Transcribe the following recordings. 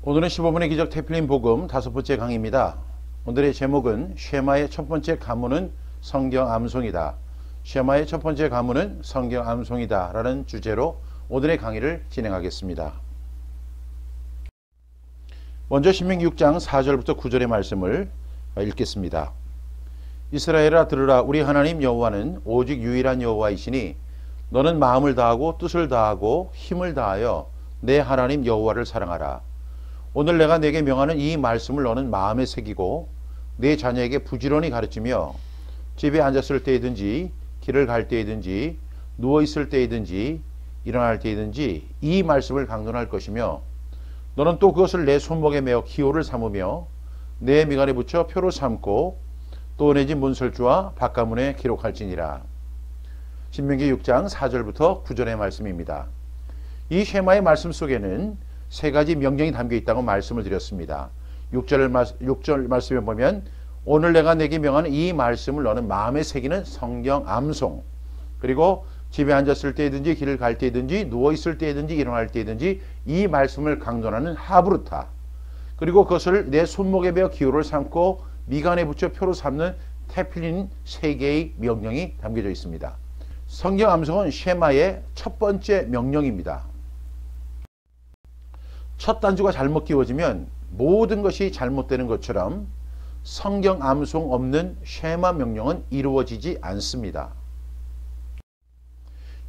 오늘은 15분의 기적 태필린 복음 5번째 강의입니다. 오늘의 제목은 쉐마의 첫 번째 가문은 성경 암송이다. 쉐마의 첫 번째 가문은 성경 암송이다 라는 주제로 오늘의 강의를 진행하겠습니다. 먼저 신명기 6장 4절부터 9절의 말씀을 읽겠습니다. 이스라엘아 들으라. 우리 하나님 여호와는 오직 유일한 여호와이시니 너는 마음을 다하고 뜻을 다하고 힘을 다하여 내 하나님 여호와를 사랑하라. 오늘 내가 네게 명하는 이 말씀을 너는 마음에 새기고 네 자녀에게 부지런히 가르치며 집에 앉았을 때이든지 길을 갈 때이든지 누워있을 때이든지 일어날 때이든지 이 말씀을 강론할 것이며 너는 또 그것을 내 손목에 메어 기호를 삼으며 내 미간에 붙여 표로 삼고 또 내 집 문설주와 바깥문에 기록할지니라. 신명기 6장 4절부터 9절의 말씀입니다. 이 쉐마의 말씀 속에는 세 가지 명령이 담겨 있다고 말씀을 드렸습니다. 6절 말씀에 보면 오늘 내가 내게 명하는 이 말씀을 너는 마음에 새기는 성경 암송, 그리고 집에 앉았을 때든지 길을 갈 때든지 누워있을 때든지 일어날 때든지 이 말씀을 강론하는 하브루타, 그리고 그것을 내 손목에 베어 기호를 삼고 미간에 붙여 표로 삼는 테필린 세 개의 명령이 담겨져 있습니다. 성경 암송은 쉐마의 첫 번째 명령입니다. 첫 단추가 잘못 끼워지면 모든 것이 잘못되는 것처럼 성경 암송 없는 쉐마 명령은 이루어지지 않습니다.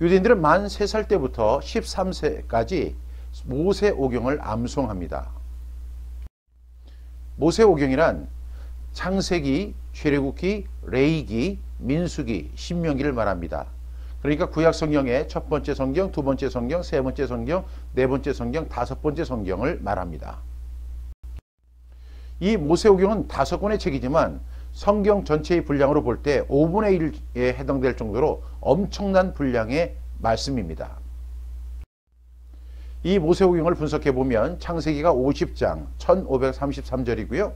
유대인들은 만 3살 때부터 13세까지 모세오경을 암송합니다. 모세오경이란 창세기, 출애굽기, 레위기, 민수기, 신명기를 말합니다. 그러니까 구약 성경의 첫 번째 성경, 두 번째 성경, 세 번째 성경, 네 번째 성경, 다섯 번째 성경을 말합니다. 이 모세오경은 5권의 책이지만 성경 전체의 분량으로 볼 때 5분의 1에 해당될 정도로 엄청난 분량의 말씀입니다. 이 모세오경을 분석해 보면 창세기가 50장 1533절이고요.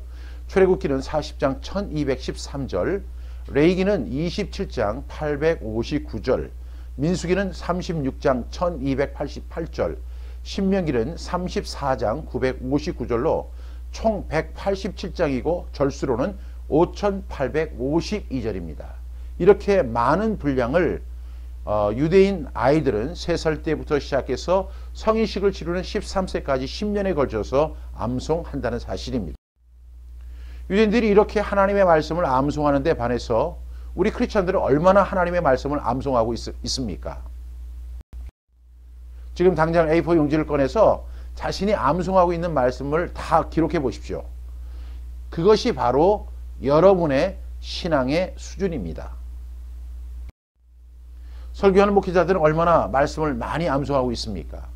출애굽기는 40장 1213절, 레위기는 27장 859절, 민수기는 36장 1288절, 신명기는 34장 959절로 총 187장이고 절수로는 5852절입니다. 이렇게 많은 분량을 유대인 아이들은 3살 때부터 시작해서 성인식을 치르는 13세까지 10년에 걸쳐서 암송한다는 사실입니다. 유대인들이 이렇게 하나님의 말씀을 암송하는 데 반해서 우리 크리스천들은 얼마나 하나님의 말씀을 암송하고 있습니까? 지금 당장 A4 용지를 꺼내서 자신이 암송하고 있는 말씀을 다 기록해 보십시오. 그것이 바로 여러분의 신앙의 수준입니다. 설교하는 목회자들은 얼마나 말씀을 많이 암송하고 있습니까?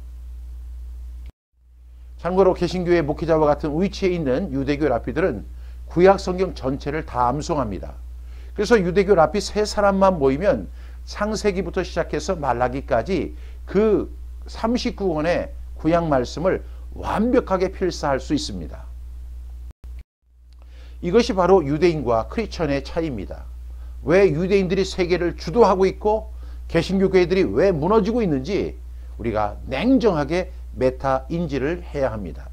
참고로 개신교의 목회자와 같은 위치에 있는 유대교 랍비들은 구약 성경 전체를 다 암송합니다. 그래서 유대교 랍비 3사람만 모이면 창세기부터 시작해서 말라기까지 그 39권의 구약 말씀을 완벽하게 필사할 수 있습니다. 이것이 바로 유대인과 크리스천의 차이입니다. 왜 유대인들이 세계를 주도하고 있고 개신교 교회들이 왜 무너지고 있는지 우리가 냉정하게 메타 인지를 해야 합니다.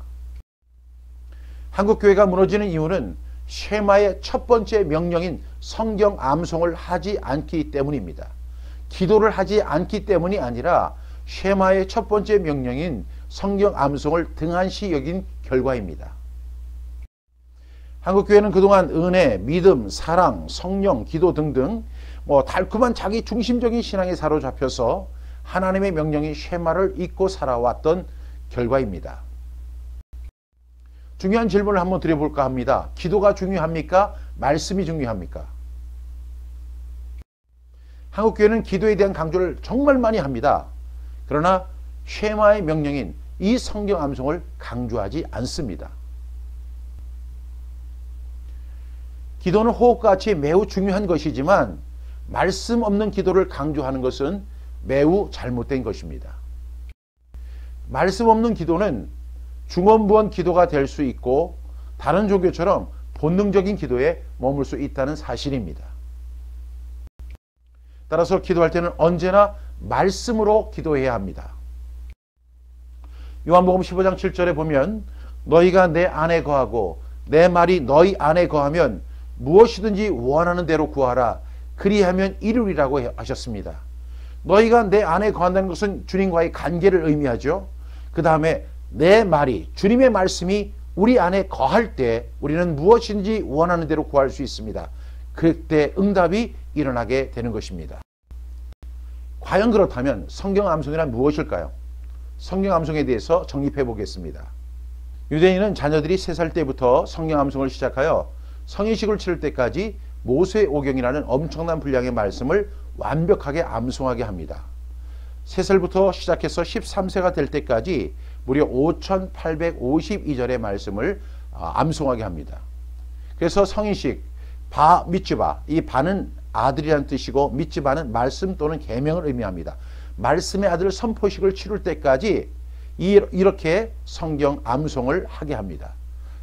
한국 교회가 무너지는 이유는 쉐마의 첫 번째 명령인 성경 암송을 하지 않기 때문입니다. 기도를 하지 않기 때문이 아니라 쉐마의 첫 번째 명령인 성경 암송을 등한시 여긴 결과입니다. 한국교회는 그동안 은혜, 믿음, 사랑, 성령, 기도 등등 달콤한 자기 중심적인 신앙에 사로잡혀서 하나님의 명령인 쉐마를 잊고 살아왔던 결과입니다. 중요한 질문을 한번 드려볼까 합니다. 기도가 중요합니까? 말씀이 중요합니까? 한국교회는 기도에 대한 강조를 정말 많이 합니다. 그러나 쉐마의 명령인 이 성경 암송을 강조하지 않습니다. 기도는 호흡과 같이 매우 중요한 것이지만 말씀 없는 기도를 강조하는 것은 매우 잘못된 것입니다. 말씀 없는 기도는 중언부언 기도가 될 수 있고 다른 종교처럼 본능적인 기도에 머물 수 있다는 사실입니다. 따라서 기도할 때는 언제나 말씀으로 기도해야 합니다. 요한복음 15장 7절에 보면 너희가 내 안에 거하고 내 말이 너희 안에 거하면 무엇이든지 원하는 대로 구하라. 그리하면 이루리라고 하셨습니다. 너희가 내 안에 거한다는 것은 주님과의 관계를 의미하죠. 그 다음에 내 말이, 주님의 말씀이 우리 안에 거할 때 우리는 무엇인지 원하는 대로 구할 수 있습니다. 그때 응답이 일어나게 되는 것입니다. 과연 그렇다면 성경 암송이란 무엇일까요? 성경 암송에 대해서 정립해 보겠습니다. 유대인은 자녀들이 3살 때부터 성경 암송을 시작하여 성인식을 치를 때까지 모세오경이라는 엄청난 분량의 말씀을 완벽하게 암송하게 합니다. 3살부터 시작해서 13세가 될 때까지 무려 5852절의 말씀을 암송하게 합니다. 그래서 성인식, 바 미츠바, 이 바는 아들이라는 뜻이고 미츠바는 말씀 또는 계명을 의미합니다. 말씀의 아들 선포식을 치룰 때까지 이렇게 성경 암송을 하게 합니다.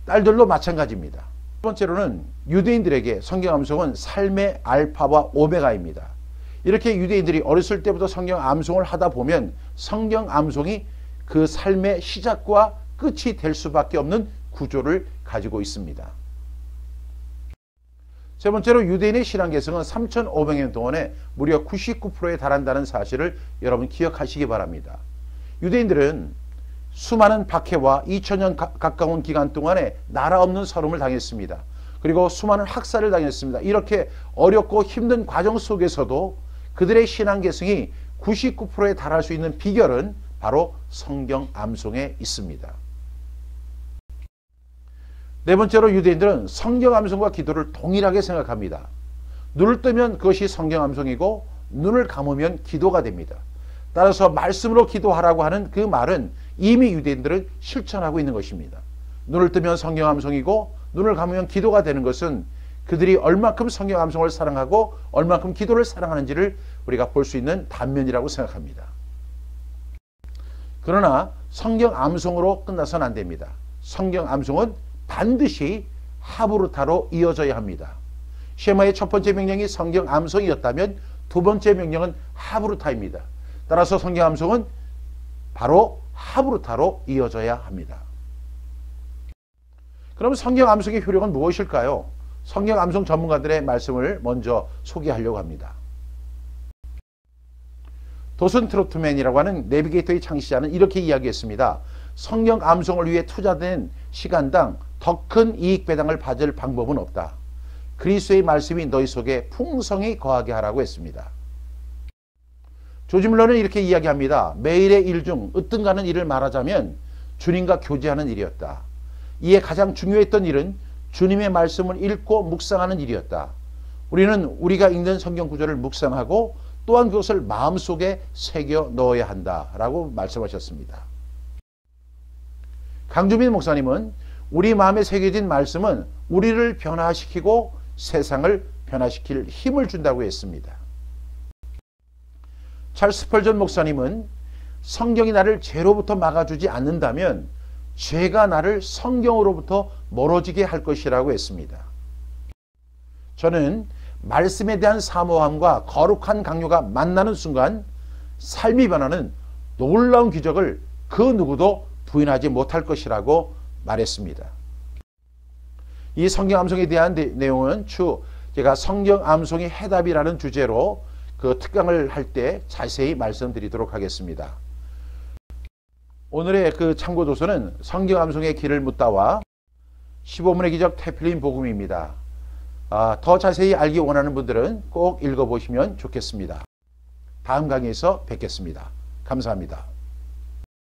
딸들도 마찬가지입니다. 첫 번째로는 유대인들에게 성경 암송은 삶의 알파와 오메가입니다. 이렇게 유대인들이 어렸을 때부터 성경 암송을 하다 보면 성경 암송이 그 삶의 시작과 끝이 될 수밖에 없는 구조를 가지고 있습니다. 세 번째로 유대인의 신앙 계승은 3,500년 동안에 무려 99%에 달한다는 사실을 여러분 기억하시기 바랍니다. 유대인들은 수많은 박해와 2000년 가까운 기간 동안에 나라 없는 서름을 당했습니다. 그리고 수많은 학살을 당했습니다. 이렇게 어렵고 힘든 과정 속에서도 그들의 신앙 계승이 99%에 달할 수 있는 비결은 바로 성경 암송에 있습니다. 네 번째로 유대인들은 성경 암송과 기도를 동일하게 생각합니다. 눈을 뜨면 그것이 성경 암송이고 눈을 감으면 기도가 됩니다. 따라서 말씀으로 기도하라고 하는 그 말은 이미 유대인들은 실천하고 있는 것입니다. 눈을 뜨면 성경 암송이고 눈을 감으면 기도가 되는 것은 그들이 얼만큼 성경 암송을 사랑하고 얼만큼 기도를 사랑하는지를 우리가 볼 수 있는 단면이라고 생각합니다. 그러나 성경 암송으로 끝나서는 안 됩니다. 성경 암송은 반드시 하브루타로 이어져야 합니다. 쉐마의 첫 번째 명령이 성경 암송이었다면 두 번째 명령은 하브루타입니다. 따라서 성경 암송은 바로 하브루타로 이어져야 합니다. 그럼 성경 암송의 효력은 무엇일까요? 성경 암송 전문가들의 말씀을 먼저 소개하려고 합니다. 도슨 트로트맨이라고 하는 내비게이터의 창시자는 이렇게 이야기했습니다. 성경 암송을 위해 투자된 시간당 더 큰 이익 배당을 받을 방법은 없다. 그리스도의 말씀이 너희 속에 풍성히 거하게 하라고 했습니다. 조지 뮬러는 이렇게 이야기합니다. 매일의 일 중 으뜸가는 일을 말하자면 주님과 교제하는 일이었다. 이에 가장 중요했던 일은 주님의 말씀을 읽고 묵상하는 일이었다. 우리는 우리가 읽는 성경 구절을 묵상하고 또한 그것을 마음속에 새겨 넣어야 한다라고 말씀하셨습니다. 강주민 목사님은 우리 마음에 새겨진 말씀은 우리를 변화시키고 세상을 변화시킬 힘을 준다고 했습니다. 찰스 스펄전 목사님은 성경이 나를 죄로부터 막아주지 않는다면 죄가 나를 성경으로부터 멀어지게 할 것이라고 했습니다. 저는 말씀에 대한 사모함과 거룩한 강요가 만나는 순간 삶이 변하는 놀라운 기적을 그 누구도 부인하지 못할 것이라고 말했습니다. 이 성경 암송에 대한 내용은 제가 성경 암송의 해답이라는 주제로 그 특강을 할 때 자세히 말씀드리도록 하겠습니다. 오늘의 그 참고 도서는 성경 암송의 길을 묻다와 15분의 기적 태필린 복음입니다. 더 자세히 알기 원하는 분들은 꼭 읽어보시면 좋겠습니다. 다음 강의에서 뵙겠습니다. 감사합니다.